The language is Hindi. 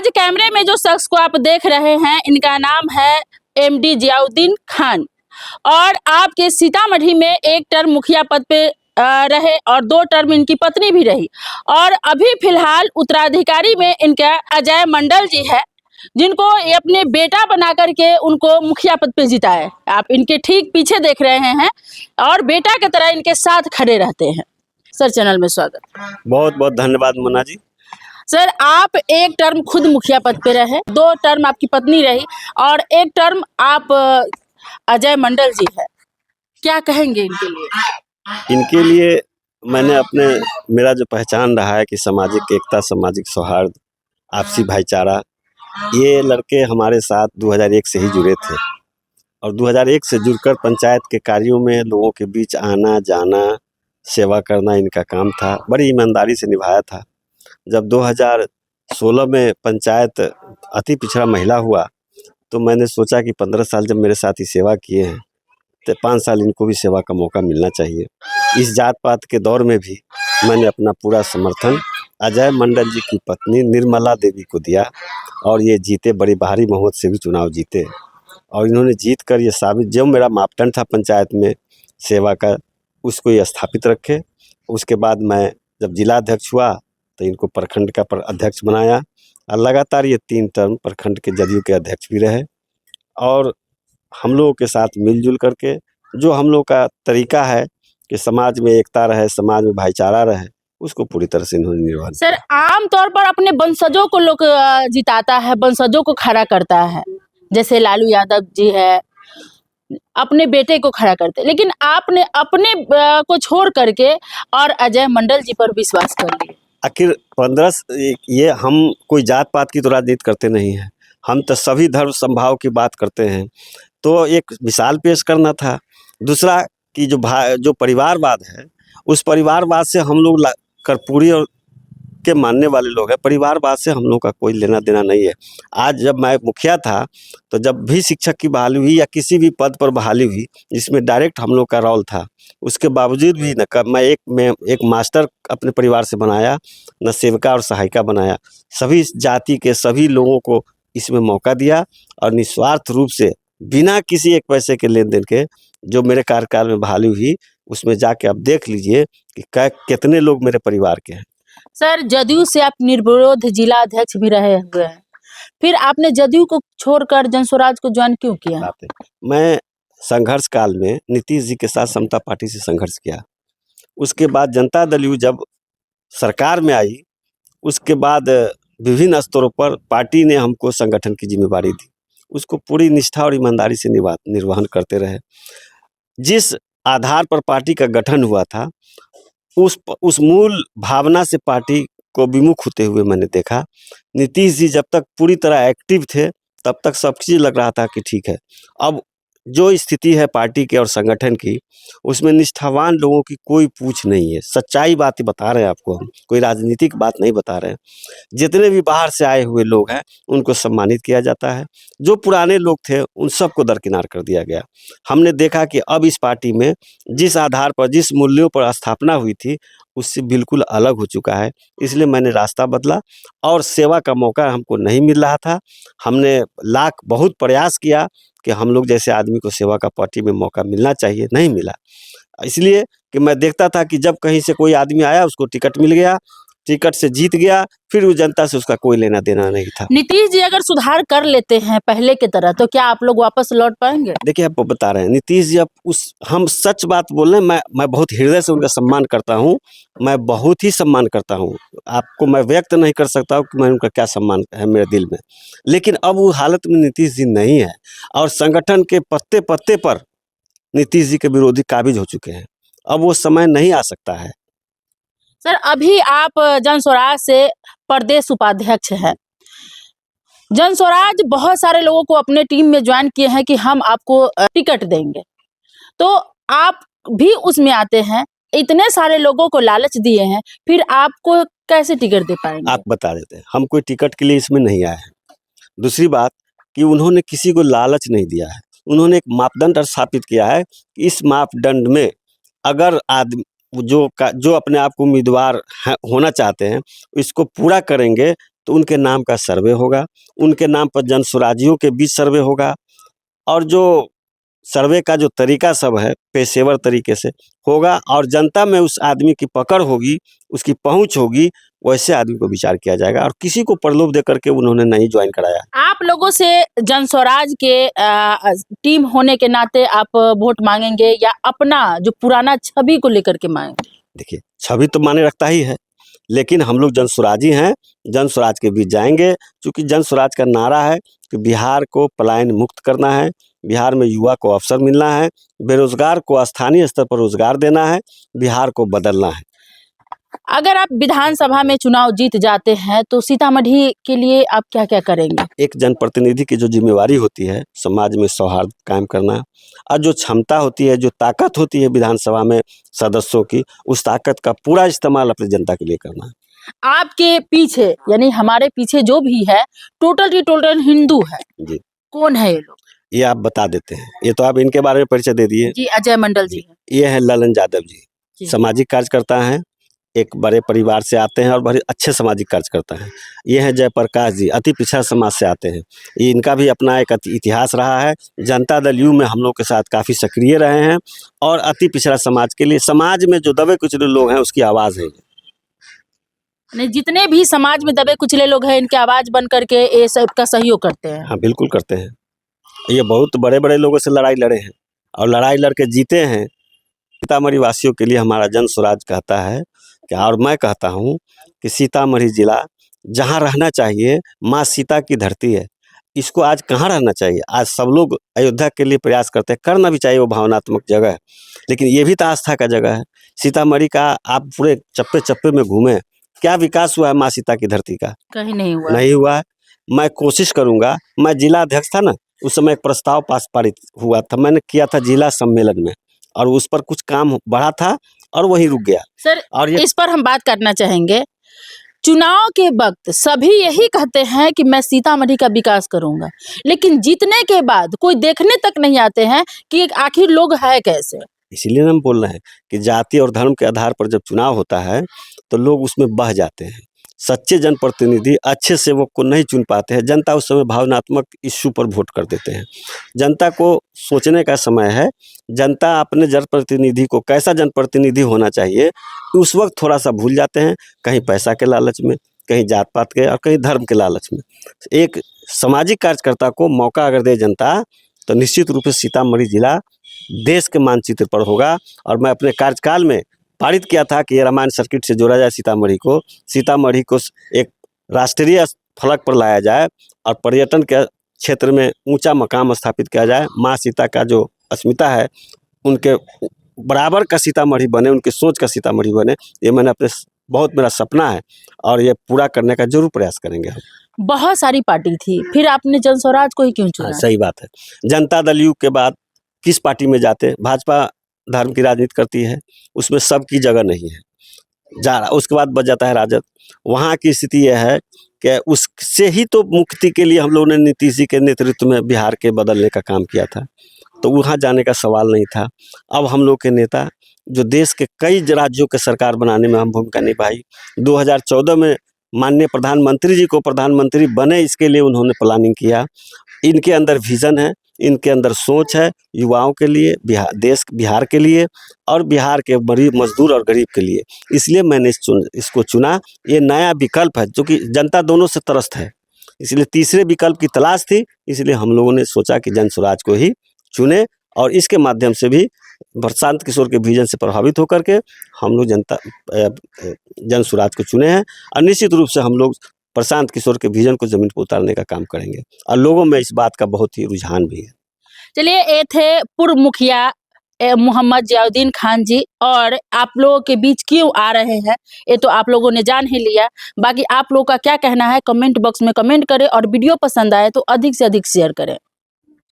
आज कैमरे में जो शख्स को आप देख रहे हैं, इनका नाम है एमडी जियाउद्दीन खान और आपके सीतामढ़ी में एक टर्म मुखिया पद पे रहे और 2 टर्म इनकी पत्नी भी रही और अभी फिलहाल उत्तराधिकारी में इनका अजय मंडल जी है, जिनको ये अपने बेटा बना करके उनको मुखिया पद पे जिताए। आप इनके ठीक पीछे देख रहे हैं और बेटा की तरह इनके साथ खड़े रहते हैं। सर, चैनल में स्वागत। बहुत बहुत धन्यवाद मोना जी। सर, आप एक टर्म खुद मुखिया पद पे रहे, 2 टर्म आपकी पत्नी रही और एक टर्म आप अजय मंडल जी है, क्या कहेंगे इनके लिए? इनके लिए मेरा जो पहचान रहा है कि सामाजिक एकता, सामाजिक सौहार्द, आपसी भाईचारा, ये लड़के हमारे साथ 2001 से ही जुड़े थे और 2001 से जुड़कर पंचायत के कार्यों में लोगों के बीच आना जाना, सेवा करना इनका काम था। बड़ी ईमानदारी से निभाया था। जब 2016 में पंचायत अति पिछड़ा महिला हुआ तो मैंने सोचा कि 15 साल जब मेरे साथ ही सेवा किए हैं तो 5 साल इनको भी सेवा का मौका मिलना चाहिए। इस जात पात के दौर में भी मैंने अपना पूरा समर्थन अजय मंडल जी की पत्नी निर्मला देवी को दिया और ये जीते, बड़ी भारी बहुमत से भी चुनाव जीते और इन्होंने जीत कर ये साबित, जो मेरा मापदंड था पंचायत में सेवा का, उसको ये स्थापित रखे। उसके बाद मैं जब जिला अध्यक्ष हुआ तो इनको प्रखंड का अध्यक्ष बनाया और लगातार ये 3 टर्म प्रखंड के जदयू के अध्यक्ष भी रहे और हम लोगों के साथ मिलजुल करके जो हम लोग का तरीका है कि समाज में एकता रहे, समाज में भाईचारा रहे, उसको पूरी तरह से इन्होंने निर्वहन। सर, आम तौर पर अपने वंशजों को लोग जिताता है, वंशजों को खड़ा करता है, जैसे लालू यादव जी है, अपने बेटे को खड़ा करते, लेकिन आपने अपने को छोड़ करके और अजय मंडल जी पर विश्वास कर लिया। आखिर 15 ये हम कोई जात पात की तो राजनीति करते नहीं हैं, हम तो सभी धर्म संभाव की बात करते हैं। तो एक मिसाल पेश करना था। दूसरा कि जो परिवारवाद है, उस परिवारवाद से हम लोग कर्पूरी और के मानने वाले लोग हैं। परिवारवाद से हम लोग का कोई लेना देना नहीं है। आज जब मैं मुखिया था तो जब भी शिक्षक की बहाली हुई या किसी भी पद पर बहाली हुई जिसमें डायरेक्ट हम लोग का रोल था, उसके बावजूद भी मैं एक मास्टर अपने परिवार से बनाया, न सेविका और सहायिका बनाया। सभी जाति के सभी लोगों को इसमें मौका दिया और निस्वार्थ रूप से बिना किसी एक पैसे के लेन देन के जो मेरे कार्यकाल में बहाली हुई, उसमें जाके आप देख लीजिए कि कितने लोग मेरे परिवार के हैं। सर, जदयू से आप निर्विरोध जिला अध्यक्ष भी रहे हुए हैं, फिर आपने जदयू को छोड़कर जनस्वराज को ज्वाइन क्यों किया? मैं संघर्ष काल में नीतीश जी के साथ समता पार्टी से संघर्ष किया। उसके बाद जनता दल यू जब सरकार में आई, उसके बाद विभिन्न स्तरों पर पार्टी ने हमको संगठन की जिम्मेदारी दी, उसको पूरी निष्ठा और ईमानदारी से निर्वहन करते रहे। जिस आधार पर पार्टी का गठन हुआ था, उस मूल भावना से पार्टी को विमुख होते हुए मैंने देखा। नीतीश जी जब तक पूरी तरह एक्टिव थे तब तक सब चीज़ लग रहा था कि ठीक है। अब जो स्थिति है पार्टी के और संगठन की, उसमें निष्ठावान लोगों की कोई पूछ नहीं है। सच्चाई बात ही बता रहे हैं आपको हम, कोई राजनीतिक बात नहीं बता रहे हैं। जितने भी बाहर से आए हुए लोग हैं उनको सम्मानित किया जाता है, जो पुराने लोग थे उन सबको दरकिनार कर दिया गया। हमने देखा कि अब इस पार्टी में जिस आधार पर, जिस मूल्यों पर स्थापना हुई थी, उससे बिल्कुल अलग हो चुका है। इसलिए मैंने रास्ता बदला और सेवा का मौका हमको नहीं मिल रहा था। हमने बहुत प्रयास किया कि हम लोग जैसे आदमी को सेवा का पार्टी में मौका मिलना चाहिए, नहीं मिला। इसलिए कि मैं देखता था कि जब कहीं से कोई आदमी आया, उसको टिकट मिल गया, टिकट से जीत गया, फिर उस जनता से उसका कोई लेना देना नहीं था। नीतीश जी अगर सुधार कर लेते हैं पहले की तरह, तो क्या आप लोग वापस लौट पाएंगे? देखिए, आपको बता रहे हैं, नीतीश जी अब हम सच बात बोल रहे हैं। मैं बहुत हृदय से उनका सम्मान करता हूँ, मैं बहुत ही सम्मान करता हूँ। आपको मैं व्यक्त नहीं कर सकता हूँ कि मैं उनका क्या सम्मान है मेरे दिल में। लेकिन अब वो हालत में नीतीश जी नहीं है और संगठन के पत्ते पत्ते पर नीतीश जी के विरोधी काबिज हो चुके हैं। अब वो समय नहीं आ सकता है। सर, अभी आप जनस्वराज से प्रदेश उपाध्यक्ष हैं। जनस्वराज बहुत सारे लोगों को अपने टीम में ज्वाइन किए हैं कि हम आपको टिकट देंगे, तो आप भी उसमें आते हैं, इतने सारे लोगों को लालच दिए हैं, फिर आपको कैसे टिकट दे पाएंगे? आप बता देते हैं, हम कोई टिकट के लिए इसमें नहीं आए हैं। दूसरी बात कि उन्होंने किसी को लालच नहीं दिया है, उन्होंने एक मापदंड स्थापित किया है कि इस मापदंड में अगर आदमी जो अपने आप को उम्मीदवार होना चाहते हैं, इसको पूरा करेंगे तो उनके नाम का सर्वे होगा, उनके नाम पर जन स्वराजियों के बीच सर्वे होगा, और जो सर्वे का जो तरीका सब है पेशेवर तरीके से होगा, और जनता में उस आदमी की पकड़ होगी, उसकी पहुंच होगी, वैसे आदमी को विचार किया जाएगा। और किसी को प्रलोभ दे करके उन्होंने नहीं ज्वाइन कराया। आप लोगों से जन स्वराज के टीम होने के नाते आप वोट मांगेंगे या अपना जो पुराना छवि को लेकर के मांगेंगे? देखिए, छवि तो माने रखता ही है, लेकिन हम लोग जन स्वराजी हैं, जन स्वराज के बीच जाएंगे, क्योंकि जन स्वराज का नारा है कि बिहार को पलायन मुक्त करना है, बिहार में युवा को अवसर मिलना है, बेरोजगार को स्थानीय स्तर पर रोजगार देना है, बिहार को बदलना है। अगर आप विधानसभा में चुनाव जीत जाते हैं तो सीतामढ़ी के लिए आप क्या क्या करेंगे? एक जनप्रतिनिधि की जो जिम्मेवारी होती है समाज में सौहार्द कायम करना, और जो क्षमता होती है, जो ताकत होती है विधानसभा में सदस्यों की, उस ताकत का पूरा इस्तेमाल अपनी जनता के लिए करना है। आपके पीछे यानी हमारे पीछे जो भी है टोटल की टोटल हिंदू है जी, कौन है ये लोग? ये आप बता देते हैं, ये तो आप इनके बारे में परिचय दे दिए। जी अजय मंडल जी हैं। ये है ललन यादव जी, जी। सामाजिक कार्यकर्ता हैं, एक बड़े परिवार से आते हैं और बड़े अच्छे सामाजिक कार्यकर्ता हैं। ये हैं जयप्रकाश जी, अति पिछड़ा समाज से आते हैं। ये इनका भी अपना एक इतिहास रहा है। जनता दल यू में हम लोग के साथ काफ़ी सक्रिय रहे हैं, और अति पिछड़ा समाज के लिए, समाज में जो दबे कुचले लोग हैं उसकी आवाज़ है। यानी जितने भी समाज में दबे कुचले लोग हैं इनकी आवाज बन करके ये सबका सहयोग करते हैं। हाँ, बिल्कुल करते हैं। ये बहुत बड़े बड़े लोगों से लड़ाई लड़े हैं और लड़ाई लड़ के जीते हैं। सीतामढ़ी वासियों के लिए हमारा जन स्वराज कहता है कि, और मैं कहता हूँ कि सीतामढ़ी जिला जहाँ रहना चाहिए, माँ सीता की धरती है, इसको आज कहाँ रहना चाहिए? आज सब लोग अयोध्या के लिए प्रयास करते हैं, करना भी चाहिए, वो भावनात्मक जगह है, लेकिन ये भी तो आस्था का जगह है। सीतामढ़ी का आप पूरे चप्पे चप्पे में घूमें, क्या विकास हुआ है माँ सीता की धरती का? कहीं नहीं हुआ। नहीं हुआ है। मैं कोशिश करूँगा, मैं जिला अध्यक्ष था ना, उस समय एक प्रस्ताव पारित हुआ था, मैंने किया था जिला सम्मेलन में, और उस पर कुछ काम बढ़ा था और वहीं रुक गया। सर, और ये इस पर हम बात करना चाहेंगे। चुनाव के वक्त सभी यही कहते हैं कि मैं सीतामढ़ी का विकास करूंगा, लेकिन जीतने के बाद कोई देखने तक नहीं आते हैं कि आखिर लोग है कैसे। इसीलिए हम बोल रहे हैं कि जाति और धर्म के आधार पर जब चुनाव होता है तो लोग उसमें बह जाते हैं। सच्चे जनप्रतिनिधि अच्छे सेवक को नहीं चुन पाते हैं। जनता उस समय भावनात्मक इश्यू पर वोट कर देते हैं। जनता को सोचने का समय है। जनता अपने जनप्रतिनिधि को कैसा जनप्रतिनिधि होना चाहिए उस वक्त थोड़ा सा भूल जाते हैं, कहीं पैसा के लालच में, कहीं जात पात के और कहीं धर्म के लालच में। एक सामाजिक कार्यकर्ता को मौका अगर दे जनता तो निश्चित रूप से सीतामढ़ी जिला देश के मानचित्र पर होगा। और मैं अपने कार्यकाल में पारित किया था कि ये रामायण सर्किट से जोड़ा जाए सीतामढ़ी को एक राष्ट्रीय फलक पर लाया जाए और पर्यटन के क्षेत्र में ऊंचा मकाम स्थापित किया जाए। माँ सीता का जो अस्मिता है उनके बराबर का सीतामढ़ी बने, उनकी सोच का सीतामढ़ी बने, ये मैंने अपने बहुत मेरा सपना है और ये पूरा करने का जरूर प्रयास करेंगे हम। बहुत सारी पार्टी थी, फिर आपने जन स्वराज को ही क्यों चुना? सही बात है। जनता दल यू के बाद किस पार्टी में जाते? भाजपा धर्म की राजनीति करती है, उसमें सबकी जगह नहीं है। उसके बाद बच जाता है राजद। वहाँ की स्थिति यह है कि उससे ही तो मुक्ति के लिए हम लोगों ने नीतीश जी के नेतृत्व में बिहार के बदलने का काम किया था, तो वहाँ जाने का सवाल नहीं था। अब हम लोग के नेता जो देश के कई राज्यों के सरकार बनाने में हम भूमिका निभाई, 2014 में माननीय प्रधानमंत्री जी को प्रधानमंत्री बने, इसके लिए उन्होंने प्लानिंग किया। इनके अंदर विज़न है, इनके अंदर सोच है युवाओं के लिए, बिहार के लिए और बिहार के गरीब मजदूर और गरीब के लिए। इसलिए मैंने इसको चुना। ये नया विकल्प है जो कि जनता दोनों से त्रस्त है, इसलिए तीसरे विकल्प की तलाश थी। इसलिए हम लोगों ने सोचा कि जन स्वराज को ही चुने और इसके माध्यम से भी प्रशांत किशोर के विजन से प्रभावित होकर के हम लोग जन स्वराज को चुने हैं। और निश्चित रूप से हम लोग प्रशांत किशोर के विजन को जमीन पर उतारने का काम करेंगे और लोगों में इस बात का बहुत ही रुझान भी है। चलिए, ये थे पूर्व मुखिया मोहम्मद जियाउद्दीन खान जी, और आप लोगों के बीच क्यों आ रहे हैं ये तो आप लोगों ने जान ही लिया। बाकी आप लोगों का क्या कहना है कमेंट बॉक्स में कमेंट करें और वीडियो पसंद आए तो अधिक से अधिक शेयर करें।